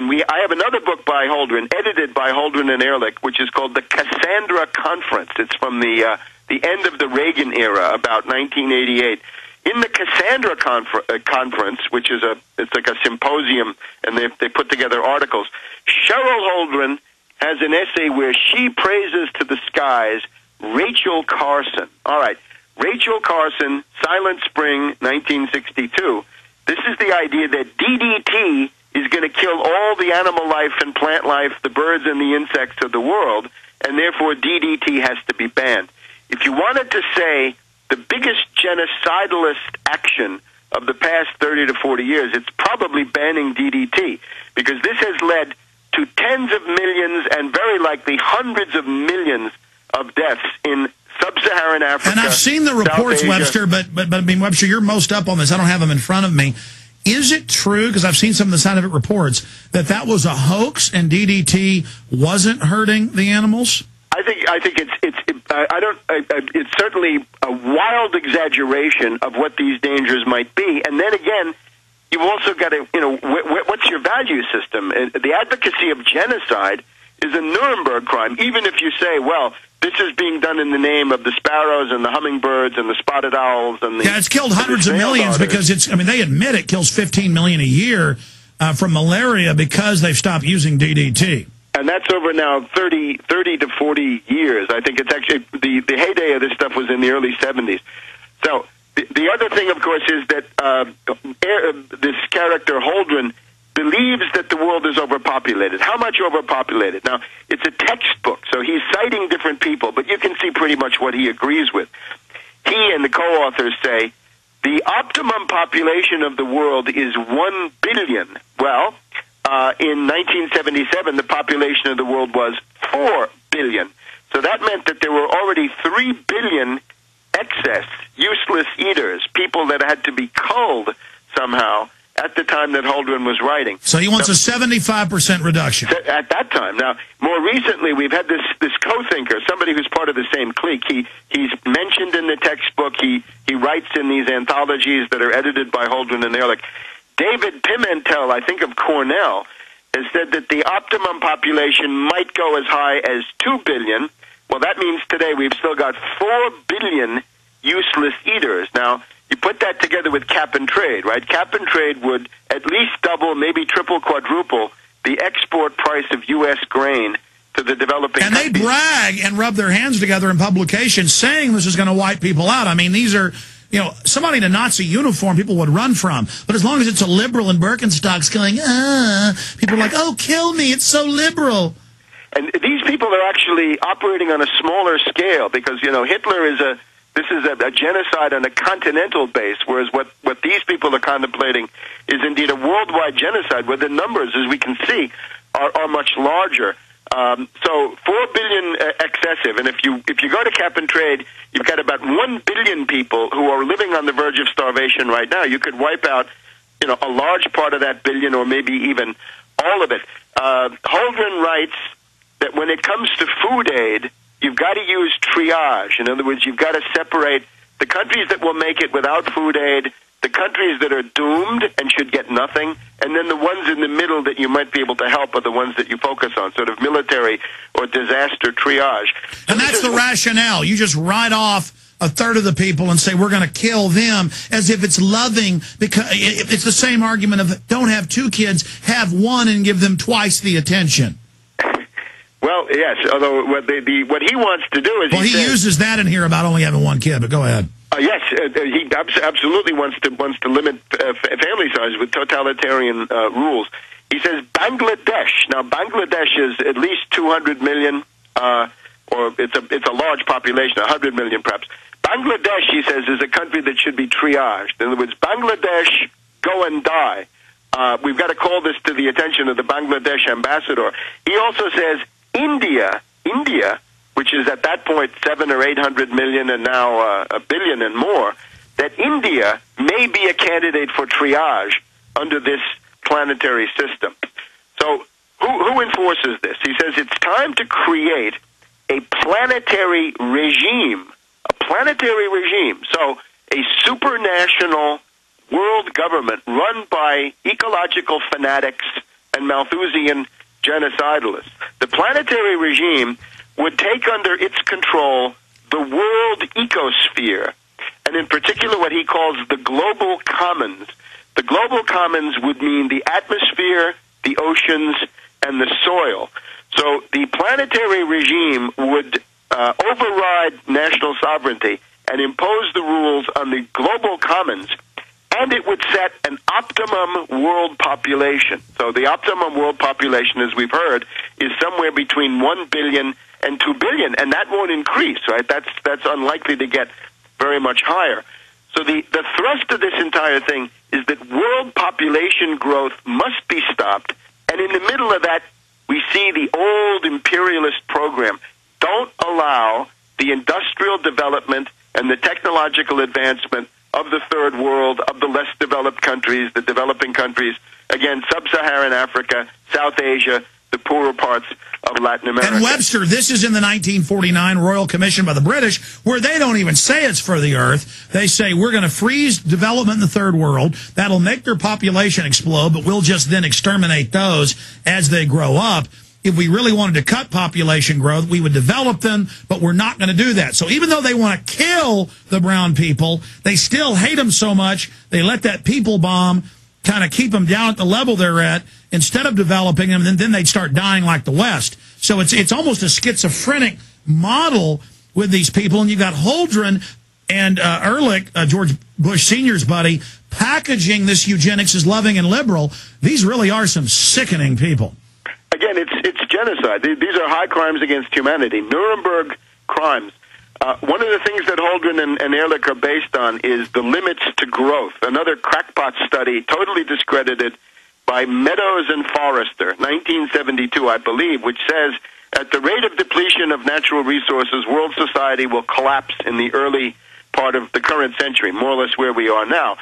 I have another book by Holdren, edited by Holdren and Ehrlich, which is called the Cassandra Conference. It's from the end of the Reagan era, about 1988. In the Cassandra Conference, which is it's like a symposium, and they put together articles, Cheryl Holdren has an essay where she praises to the skies Rachel Carson. All right, Rachel Carson, Silent Spring, 1962. This is the idea that DDT is going to kill all the animal life and plant life, the birds and the insects of the world, and therefore DDT has to be banned. If you wanted to say the biggest genocidalist action of the past 30 to 40 years, it's probably banning DDT, because this has led to tens of millions and very likely hundreds of millions of deaths in sub-Saharan Africa. And I've seen the reports, Webster, but I mean, Webster, you're most up on this. I don't have them in front of me. Is it true, because I've seen some of the scientific reports, that was a hoax and DDT wasn't hurting the animals? I think it's certainly a wild exaggeration of what these dangers might be. And then again, you've also got to, what's your value system? The advocacy of genocide is a Nuremberg crime, even if you say, well, this is being done in the name of the sparrows and the hummingbirds and the spotted owls and the... Yeah, it's killed hundreds of millions because they admit it kills 15 million a year from malaria because they've stopped using DDT. And that's over now 30 to 40 years. I think it's actually, the heyday of this stuff was in the early 70s. So the other thing, of course, is that this character, Holdren, believes that the world is overpopulated. How much overpopulated? Now, it's a textbook, so he's citing different people, but you can see pretty much what he agrees with. He and the co-authors say, the optimum population of the world is 1 billion. Well, in 1977, the population of the world was 4 billion. So that meant that there were already 3 billion excess, useless eaters, people that had to be culled somehow at the time that Holdren was writing. So he wants a 75% reduction. At that time. Now, more recently, we've had this co-thinker, somebody who's part of the same clique. He's mentioned in the textbook. He writes in these anthologies that are edited by Holdren and Ehrlich. David Pimentel, I think of Cornell, has said that the optimum population might go as high as 2 billion. Well, that means today we've still got 4 billion useless eaters. Now, you put that together with cap and trade, right? Cap and trade would at least double, maybe triple, quadruple the export price of U.S. grain to the developing countries. And they brag and rub their hands together in publications saying this is going to wipe people out. I mean, these are, somebody in a Nazi uniform people would run from. But as long as it's a liberal in Birkenstocks going, people are like, oh, kill me, it's so liberal. And these people are actually operating on a smaller scale because, Hitler is a genocide on a continental base, whereas what these people are contemplating is indeed a worldwide genocide, where the numbers, as we can see, are much larger. So 4 billion excessive, and if you go to cap and trade, you've got about 1 billion people who are living on the verge of starvation right now. You could wipe out, a large part of that billion, or maybe even all of it. Holdren writes that when it comes to food aid, you've got to use triage. In other words, you've got to separate the countries that will make it without food aid, the countries that are doomed and should get nothing, and then the ones in the middle that you might be able to help are the ones that you focus on, sort of military or disaster triage. And that's the rationale. You just write off a third of the people and say we're going to kill them as if it's loving, because it's the same argument of don't have 2 kids, have 1 and give them twice the attention. Well, yes, although what he wants to do is... Well, he uses that in here about only having 1 kid, but go ahead. Yes, he absolutely wants to limit family size with totalitarian rules. He says Bangladesh. Now, Bangladesh is at least 200 million, or it's a large population, 100 million perhaps. Bangladesh, he says, is a country that should be triaged. In other words, Bangladesh, go and die. We've got to call this to the attention of the Bangladesh ambassador. He also says India, which is at that point 700 or 800 million and now a billion and more, that India may be a candidate for triage under this planetary system. So who enforces this? He says it's time to create a planetary regime. So a supranational world government run by ecological fanatics and Malthusian genocidalists. The planetary regime would take under its control the world ecosphere, and in particular what he calls the global commons. The global commons would mean the atmosphere, the oceans, and the soil. So the planetary regime would override national sovereignty and impose the rules on the global commons, and it would set an optimum world population. So the optimum world population, as we've heard, is somewhere between 1 billion and 2 billion, and that won't increase, right? That's unlikely to get very much higher. So the thrust of this entire thing is that world population growth must be stopped, and in the middle of that, we see the old imperialist program. Don't allow the industrial development and the technological advancement of the third world, of the less developed countries, the developing countries, again, sub-Saharan Africa, South Asia, the poorer parts of Latin America. And Webster, this is in the 1949 Royal Commission by the British, where they don't even say it's for the earth. They say, we're going to freeze development in the third world. That'll make their population explode, but we'll just then exterminate those as they grow up. If we really wanted to cut population growth, we would develop them, but we're not going to do that. So even though they want to kill the brown people, they still hate them so much, they let that people bomb kind of keep them down at the level they're at instead of developing them, and then they'd start dying like the West. So it's almost a schizophrenic model with these people, and you've got Holdren and Ehrlich, George Bush Sr.'s buddy, packaging this eugenics as loving and liberal. These really are some sickening people. Again, it's genocide. These are high crimes against humanity, Nuremberg crimes. One of the things that Holdren and Ehrlich are based on is the limits to growth, another crackpot study, totally discredited by Meadows and Forrester, 1972, I believe, which says at the rate of depletion of natural resources, world society will collapse in the early part of the current century, more or less where we are now.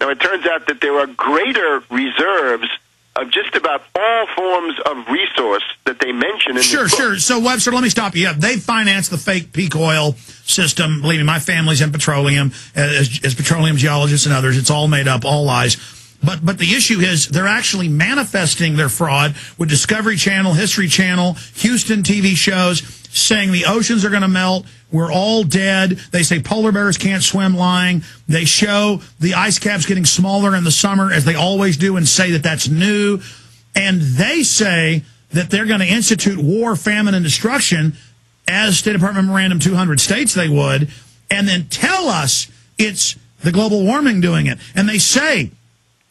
Now, it turns out that there are greater reserves of just about all forms of resource that they mention in this book. Sure. So, Webster, let me stop you. They financed the fake peak oil system. Believe me, my family's in petroleum, as petroleum geologists and others. It's all made up, all lies. But the issue is they're actually manifesting their fraud with Discovery Channel, History Channel, Houston TV shows, saying the oceans are going to melt, we're all dead. They say polar bears can't swim, lying. They show the ice caps getting smaller in the summer, as they always do, and say that that's new. And they say that they're going to institute war, famine, and destruction, as State Department Memorandum 200 states they would, and then tell us it's the global warming doing it. And they say,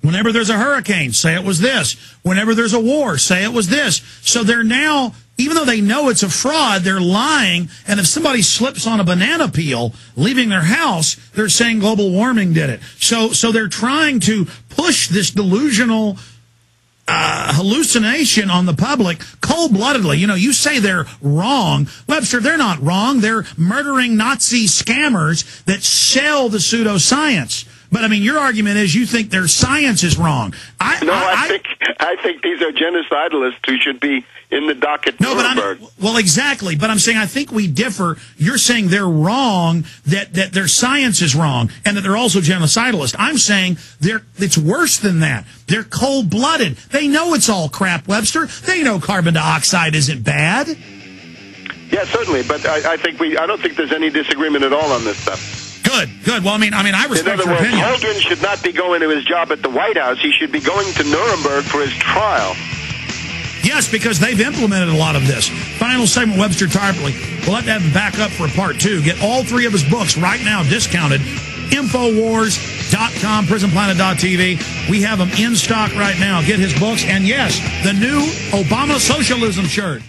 whenever there's a hurricane, say it was this. Whenever there's a war, say it was this. So they're now, even though they know it's a fraud, they're lying. And if somebody slips on a banana peel leaving their house, they're saying global warming did it. So they're trying to push this delusional hallucination on the public cold-bloodedly. You know, you say they're wrong. Webster, they're not wrong. They're murdering Nazi scammers that sell the pseudoscience. But, I mean, your argument is you think their science is wrong. I think these are genocidalists who should be in the dock at Nuremberg. Well, exactly. But I'm saying I think we differ. You're saying they're wrong, that their science is wrong, and that they're also genocidalists. I'm saying it's worse than that. They're cold-blooded. They know it's all crap, Webster. They know carbon dioxide isn't bad. Yeah, certainly. But I don't think there's any disagreement at all on this stuff. Good. Well, I mean, I respect your opinion. In other words, Holdren should not be going to his job at the White House. He should be going to Nuremberg for his trial. Yes, because they've implemented a lot of this. Final segment, Webster Tarpley. We'll have to have him back up for a part 2. Get all 3 of his books right now discounted. Infowars.com, prisonplanet.tv. We have them in stock right now. Get his books. And yes, the new Obama Socialism shirt.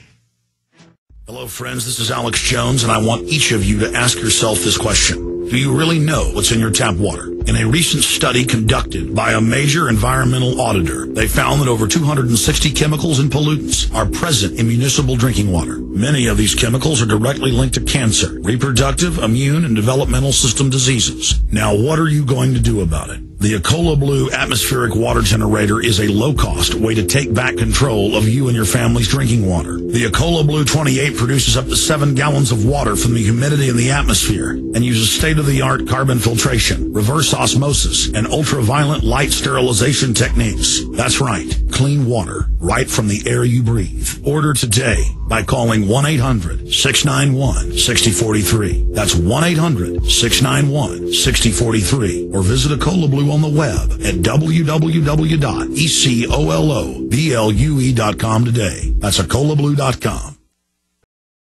Hello, friends. This is Alex Jones, and I want each of you to ask yourself this question. Do you really know what's in your tap water? In a recent study conducted by a major environmental auditor, they found that over 260 chemicals and pollutants are present in municipal drinking water. Many of these chemicals are directly linked to cancer, reproductive, immune, and developmental system diseases. Now, what are you going to do about it? The Ecola Blue atmospheric water generator is a low-cost way to take back control of you and your family's drinking water. The Ecola Blue 28 produces up to 7 gallons of water from the humidity in the atmosphere and uses state-of-the-art carbon filtration, reverse osmosis, and ultraviolet light sterilization techniques. That's right. clean water right from the air you breathe. Order today by calling 1-800-691-6043. That's 1-800-691-6043. Or visit a Cola Blue on the web at www.ecoloblu.com today. That's a colablue.com.